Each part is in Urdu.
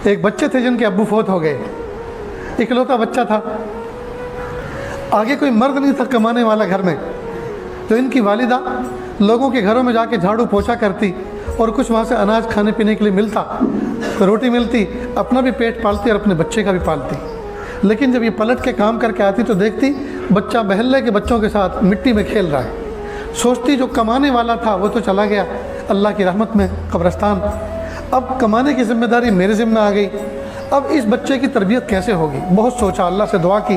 ایک بچے تھے جن کے ابو فوت ہو گئے، اکلوتا بچہ تھا، آگے کوئی مرد نہیں تھا کمانے والا گھر میں، تو ان کی والدہ لوگوں کے گھروں میں جا کے جھاڑو پوچھا کرتی اور کچھ وہاں سے اناج کھانے پینے کے لیے ملتا، روٹی ملتی، اپنا بھی پیٹ پالتی اور اپنے بچے کا بھی پالتی۔ لیکن جب یہ پلٹ کے کام کر کے آتی تو دیکھتی بچہ محلے کے بچوں کے ساتھ مٹی میں کھیل رہا ہے، سوچتی جو کمانے والا تھا وہ تو چلا گیا اللہ کی رحمت میں قبرستان، اب کمانے کی ذمہ داری میرے ذمہ آ گئی، اب اس بچے کی تربیت کیسے ہوگی؟ بہت سوچا، اللہ سے دعا کی۔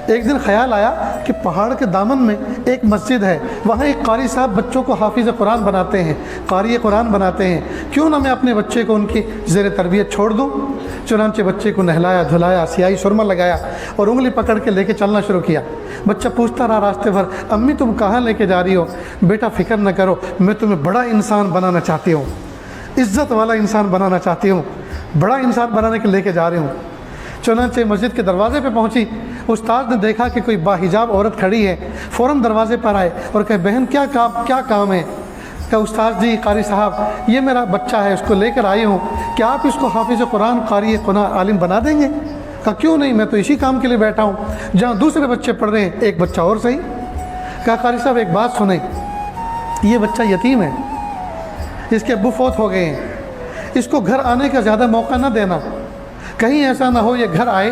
ایک دن خیال آیا کہ پہاڑ کے دامن میں ایک مسجد ہے، وہاں ایک قاری صاحب بچوں کو حافظ قرآن بناتے ہیں، قاری قرآن بناتے ہیں، کیوں نہ میں اپنے بچے کو ان کی زیر تربیت چھوڑ دوں؟ چنانچہ بچے کو نہلایا دھلایا، سیاہی سرما لگایا اور انگلی پکڑ کے لے کے چلنا شروع کیا۔ بچہ پوچھتا رہا راستے بھر، امی تم کہاں لے کے جا رہی ہو؟ بیٹا فکر نہ کرو، میں تمہیں بڑا انسان بنانا چاہتی ہوں، عزت والا انسان بنانا چاہتی ہوں، بڑا انسان بنانے کے لے کے جا رہی ہوں۔ چنانچہ مسجد کے دروازے پہ پہنچی، استاد نے دیکھا کہ کوئی باحجاب عورت کھڑی ہے، فوراً دروازے پر آئے اور کہے بہن کیا کام ہے؟ کہ استاد جی قاری صاحب یہ میرا بچہ ہے، اس کو لے کر آئی ہوں، کیا آپ اس کو حافظ قرآن قاری قرآن عالم بنا دیں گے؟ کہا کیوں نہیں، میں تو اسی کام کے لیے بیٹھا ہوں، جہاں دوسرے بچے پڑھ رہے ہیں ایک بچہ اور صحیح۔ کہا قاری صاحب ایک بات سنیں، یہ بچہ یتیم ہے، اس کے ابو فوت ہو گئے ہیں، اس کو گھر آنے کا زیادہ موقع نہ دینا، کہیں ایسا نہ ہو یہ گھر آئے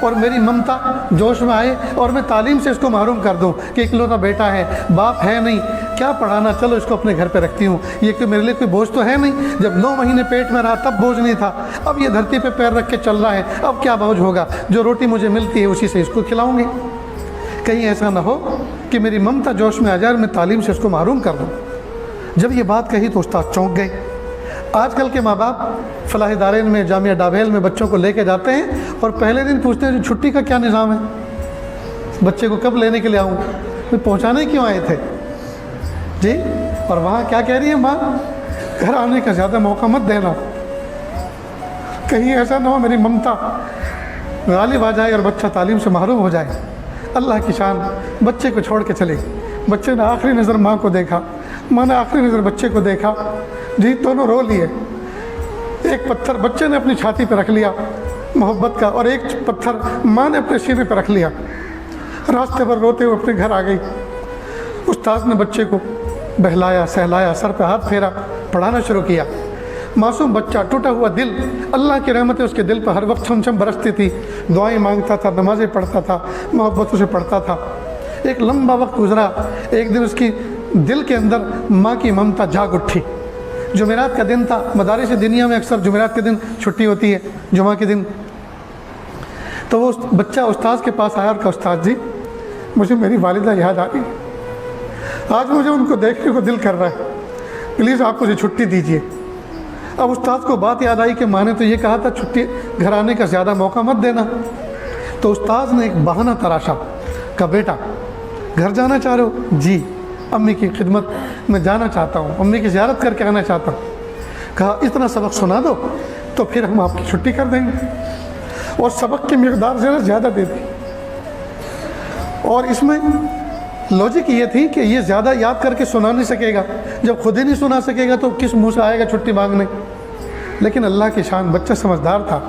اور میری ممتا جوش میں آئے اور میں تعلیم سے اس کو محروم کر دوں کہ اکلوتا بیٹا ہے، باپ ہے نہیں، کیا پڑھانا، چلو اس کو اپنے گھر پہ رکھتی ہوں، یہ کہ میرے لیے کوئی بوجھ تو ہے نہیں، جب 9 مہینے پیٹ میں رہا تب بوجھ نہیں تھا، اب یہ دھرتی پہ پیر رکھ کے چل رہا ہے، اب کیا بوجھ ہوگا، جو روٹی مجھے ملتی ہے اسی سے اس کو کھلاؤں گی، کہیں ایسا نہ ہو کہ میری ممتا جوش میں آ جائے اور میں تعلیم سے اس کو محروم کر دوں۔ جب یہ بات کہی تو استاد چونک گئے۔ آج کل کے ماں باپ فلاحی دارین میں جامعہ ڈابھیل میں بچوں کو لے کے جاتے ہیں اور پہلے دن پوچھتے ہیں چھٹی کا کیا نظام ہے، بچے کو کب لینے کے لیے آؤں، میں پہنچانے کیوں آئے تھے جی؟ اور وہاں کیا کہہ رہی ہے ماں؟ گھر آنے کا زیادہ موقع مت دینا، کہیں ایسا نہ ہو میری ممتا غالب آ جائے اور بچہ تعلیم سے محروم ہو جائے۔ اللہ کی شان، بچے کو چھوڑ کے چلے، بچے نے آخری نظر ماں کو دیکھا، ماں نے آخری نظر بچے کو دیکھا، جی دونوں رو لیے، ایک پتھر بچے نے اپنی چھاتی پہ رکھ لیا محبت کا اور ایک پتھر ماں نے اپنے سینے پہ رکھ لیا، راستے پر روتے ہوئے اپنے گھر آ گئی۔ استاد نے بچے کو بہلایا سہلایا، سر پہ ہاتھ پھیرا، پڑھانا شروع کیا۔ معصوم بچہ، ٹوٹا ہوا دل، اللہ کی رحمتیں اس کے دل پہ ہر وقت چھم چھم برستی تھی، دعائیں مانگتا تھا، نمازیں پڑھتا تھا، محبتوں سے پڑھتا تھا۔ ایک لمبا وقت گزرا، ایک دن اس کی دل کے اندر ماں کی ممتا جاگ اٹھی۔ جمعرات کا دن تھا، مدارس دنیا میں اکثر جمعرات کے دن چھٹی ہوتی ہے، جمعہ کے دن، تو وہ بچہ استاد کے پاس آیا اور کہا استاد جی مجھے میری والدہ یاد آ گئی، آج مجھے ان کو دیکھنے کو دل کر رہا ہے، پلیز آپ مجھے چھٹی دیجیے۔ اب استاد کو بات یاد آئی کہ ماں نے تو یہ کہا تھا چھٹی گھر آنے کا زیادہ موقع مت دینا، تو استاد نے ایک بہانہ تراشا، کہا بیٹا گھر جانا چاہ رہے ہو؟ جی امی کی خدمت میں جانا چاہتا ہوں، امی کی زیارت کر کے آنا چاہتا ہوں۔ کہا اتنا سبق سنا دو تو پھر ہم آپ کی چھٹی کر دیں گے، اور سبق کی مقدار زیادہ دے دی۔ اور اس میں لوجک یہ تھی کہ یہ زیادہ یاد کر کے سنا نہیں سکے گا، جب خود ہی نہیں سنا سکے گا تو کس منہ سے آئے گا چھٹی مانگنے؟ لیکن اللہ کی شان، بچہ سمجھدار تھا،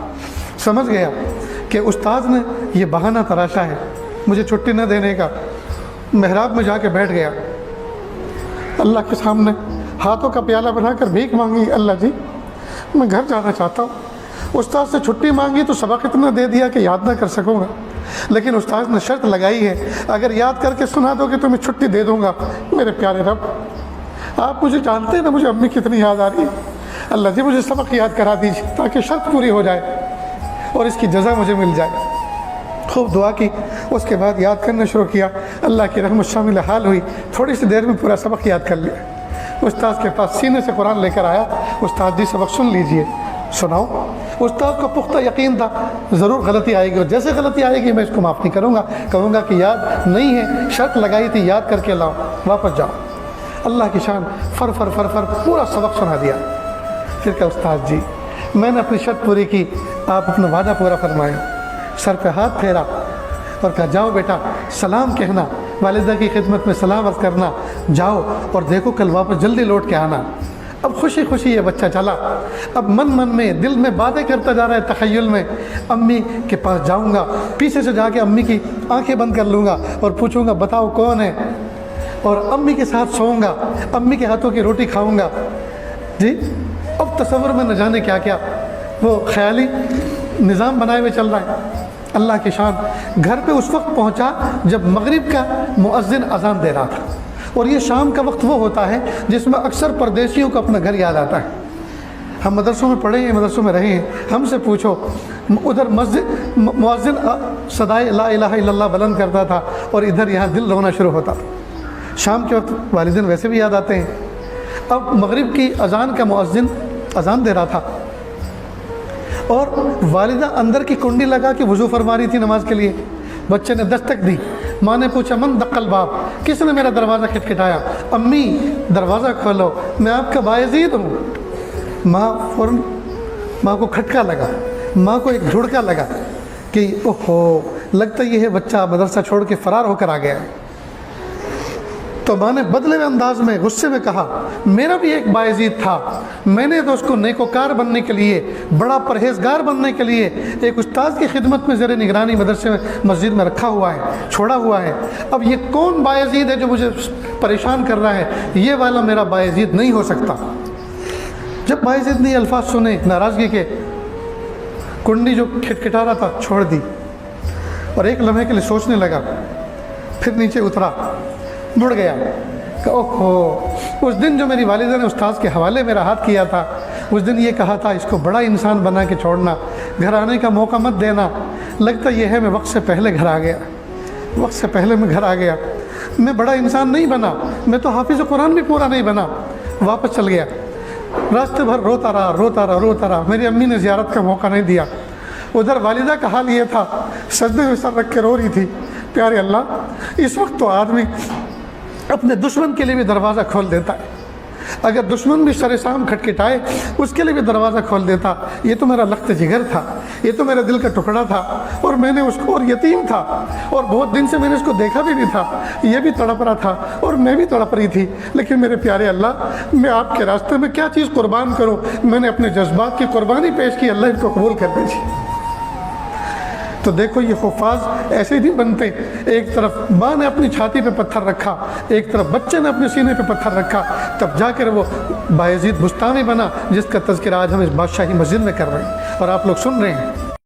سمجھ گیا کہ استاد نے یہ بہانہ تراشا ہے مجھے چھٹی نہ دینے کا۔ محراب میں جا کے بیٹھ گیا، اللہ کے سامنے ہاتھوں کا پیالہ بنا کر بھیک مانگی، اللہ جی میں گھر جانا چاہتا ہوں۔ استاد سے چھٹی مانگی تو سبق اتنا دے دیا کہ یاد نہ کر سکوں گا، لیکن استاد نے شرط لگائی ہے اگر یاد کر کے سنا دو کہ تو میں چھٹی دے دوں گا۔ میرے پیارے رب، آپ مجھے جانتے ہیں نا مجھے امی کتنی یاد آ رہی ہے، اللہ جی مجھے سبق یاد کرا دیجیے تاکہ شرط پوری ہو جائے اور اس کی جزا مجھے مل جائے۔ خوب دعا کی، اس کے بعد یاد کرنا شروع کیا، اللہ کی رحمت شامل حال ہوئی، تھوڑی سی دیر میں پورا سبق یاد کر لیا۔ استاد کے پاس سینے سے قرآن لے کر آیا، استاد جی سبق سن لیجئے۔ سناؤ۔ استاد کو پختہ یقین تھا ضرور غلطی آئے گی، اور جیسے غلطی آئے گی میں اس کو معاف نہیں کروں گا، کہوں گا کہ یاد نہیں ہے، شرط لگائی تھی یاد کر کے لاؤ، واپس جاؤ۔ اللہ کی شان، فر فر فر فر پورا سبق سنا دیا۔ پھر کہا استاد جی میں نے اپنی شرط پوری کی، آپ اپنا وعدہ پورا فرمائیں۔ سر پہ ہاتھ پھیرا اور کہا جاؤ بیٹا سلام کہنا، والدہ کی خدمت میں سلام عرض کرنا، جاؤ اور دیکھو کل واپس جلدی لوٹ کے آنا۔ اب خوشی خوشی یہ بچہ چلا، اب من من میں دل میں باتیں کرتا جا رہا ہے تخیل میں، امی کے پاس جاؤں گا، پیچھے سے جا کے امی کی آنکھیں بند کر لوں گا اور پوچھوں گا بتاؤ کون ہے، اور امی کے ساتھ سوؤں گا، امی کے ہاتھوں کی روٹی کھاؤں گا۔ جی اب تصور میں نہ جانے کیا کیا وہ خیالی نظام بنائے ہوئے چل رہا ہے۔ اللہ کی شان، گھر پہ اس وقت پہنچا جب مغرب کا مؤذن اذان دے رہا تھا، اور یہ شام کا وقت وہ ہوتا ہے جس میں اکثر پردیسیوں کو اپنا گھر یاد آتا ہے۔ ہم مدرسوں میں پڑھے ہیں، مدرسوں میں رہے ہیں، ہم سے پوچھو ادھر مسجد مؤذن صدائے لا الہ الا اللہ بلند کرتا تھا اور ادھر یہاں دل رونا شروع ہوتا تھا۔ شام کے وقت والدین ویسے بھی یاد آتے ہیں۔ اب مغرب کی اذان کا مؤذن اذان دے رہا تھا اور والدہ اندر کی کنڈی لگا کے وضو فرما رہی تھی نماز کے لیے۔ بچے نے دستک دی، ماں نے پوچھا من دق الباب، کس نے میرا دروازہ کھٹکھٹایا؟ امی دروازہ کھولو، میں آپ کا بایزید ہوں۔ ماں فوراً، ماں کو کھٹکا لگا، ماں کو ایک جھڑکا لگا کہ اوہو لگتا یہ ہے بچہ مدرسہ چھوڑ کے فرار ہو کر آ گیا ہے۔ تو ماں نے بدلے ہوئے انداز میں غصے میں کہا میرا بھی ایک بایزید تھا، میں نے تو اس کو نیکوکار بننے کے لیے، بڑا پرہیزگار بننے کے لیے ایک استاد کی خدمت میں زیر نگرانی مدرسے میں مسجد میں رکھا ہوا ہے، چھوڑا ہوا ہے۔ اب یہ کون بایزید ہے جو مجھے پریشان کر رہا ہے؟ یہ والا میرا بایزید نہیں ہو سکتا۔ جب بایزید نے یہ الفاظ سنے ناراضگی کے، کنڈی جو کھٹکھٹا رہا تھا چھوڑ دی اور ایک لمحے کے لیے سوچنے لگا، پھر نیچے اترا، مڑ گیا کہ اوہو اس دن جو میری والدہ نے استاذ کے حوالے میرا ہاتھ کیا تھا، اس دن یہ کہا تھا اس کو بڑا انسان بنا کے چھوڑنا، گھر آنے کا موقع مت دینا۔ لگتا یہ ہے میں وقت سے پہلے گھر آ گیا، وقت سے پہلے میں گھر آ گیا، میں بڑا انسان نہیں بنا، میں تو حافظ قرآن بھی پورا نہیں بنا۔ واپس چل گیا، راستے بھر روتا رہا، میری امی نے زیارت کا موقع نہیں دیا۔ ادھر والدہ کا حال یہ تھا، سجدے میں سر رکھ کے رو رہی تھی، پیارے اللہ اس وقت تو آدمی اپنے دشمن کے لیے بھی دروازہ کھول دیتا ہے، اگر دشمن بھی سر سام کھٹکھٹائے اس کے لیے بھی دروازہ کھول دیتا۔ یہ تو میرا لخت جگر تھا، یہ تو میرے دل کا ٹکڑا تھا، اور میں نے اس کو، اور یتیم تھا، اور بہت دن سے میں نے اس کو دیکھا بھی نہیں تھا، یہ بھی تڑپ رہا تھا اور میں بھی تڑپ رہی تھی، لیکن میرے پیارے اللہ میں آپ کے راستے میں کیا چیز قربان کروں؟ میں نے اپنے جذبات کی قربانی پیش کی، اللہ ان کو قبول کر دیجیے۔ تو دیکھو یہ حفاظ ایسے نہیں بنتے، ایک طرف ماں نے اپنی چھاتی پہ پتھر رکھا، ایک طرف بچے نے اپنے سینے پہ پتھر رکھا، تب جا کر وہ بایزید بستانی بنا جس کا تذکرہ آج ہم اس بادشاہی مسجد میں کر رہے ہیں اور آپ لوگ سن رہے ہیں۔